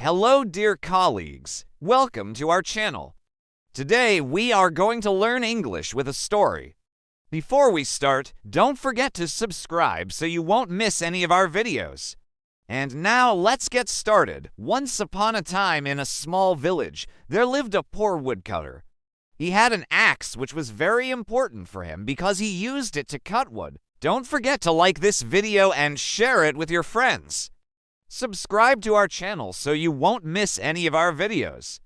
Hello, dear colleagues. Welcome to our channel. Today, we are going to learn English with a story. Before we start, don't forget to subscribe so you won't miss any of our videos. And now, let's get started. Once upon a time in a small village, there lived a poor woodcutter. He had an axe which was very important for him because he used it to cut wood. Don't forget to like this video and share it with your friends. Subscribe to our channel so you won't miss any of our videos.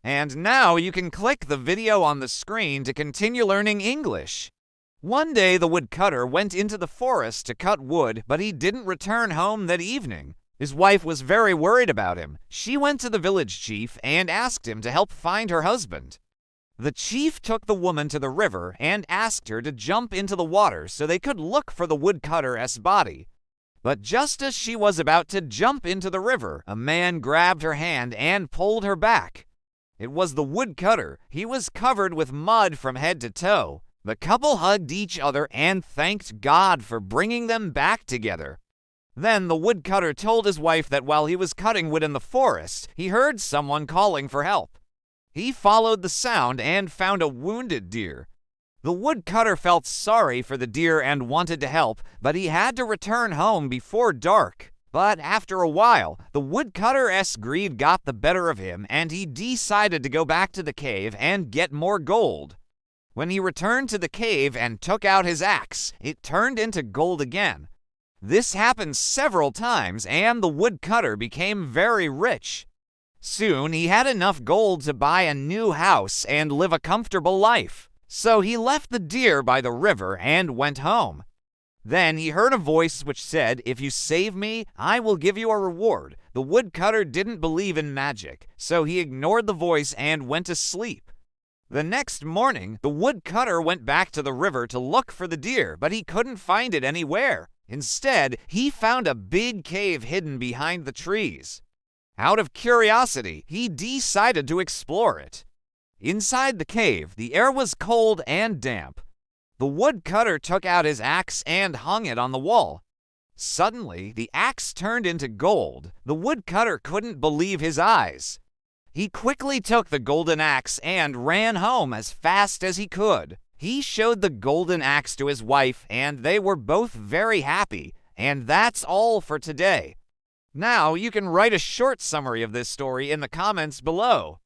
And now you can click the video on the screen to continue learning English. One day the woodcutter went into the forest to cut wood, but he didn't return home that evening. His wife was very worried about him. She went to the village chief and asked him to help find her husband. The chief took the woman to the river and asked her to jump into the water so they could look for the woodcutter's body. But just as she was about to jump into the river, a man grabbed her hand and pulled her back. It was the woodcutter. He was covered with mud from head to toe. The couple hugged each other and thanked God for bringing them back together. Then the woodcutter told his wife that while he was cutting wood in the forest, he heard someone calling for help. He followed the sound and found a wounded deer. The woodcutter felt sorry for the deer and wanted to help, but he had to return home before dark. But after a while, the woodcutter's greed got the better of him, and he decided to go back to the cave and get more gold. When he returned to the cave and took out his axe, it turned into gold again. This happened several times, and the woodcutter became very rich. Soon, he had enough gold to buy a new house and live a comfortable life. So he left the deer by the river and went home. Then he heard a voice which said, "If you save me, I will give you a reward." The woodcutter didn't believe in magic, so he ignored the voice and went to sleep. The next morning, the woodcutter went back to the river to look for the deer, but he couldn't find it anywhere. Instead, he found a big cave hidden behind the trees. Out of curiosity, he decided to explore it. Inside the cave, the air was cold and damp. The woodcutter took out his axe and hung it on the wall. Suddenly, the axe turned into gold. The woodcutter couldn't believe his eyes. He quickly took the golden axe and ran home as fast as he could. He showed the golden axe to his wife, and they were both very happy. And that's all for today. Now, you can write a short summary of this story in the comments below.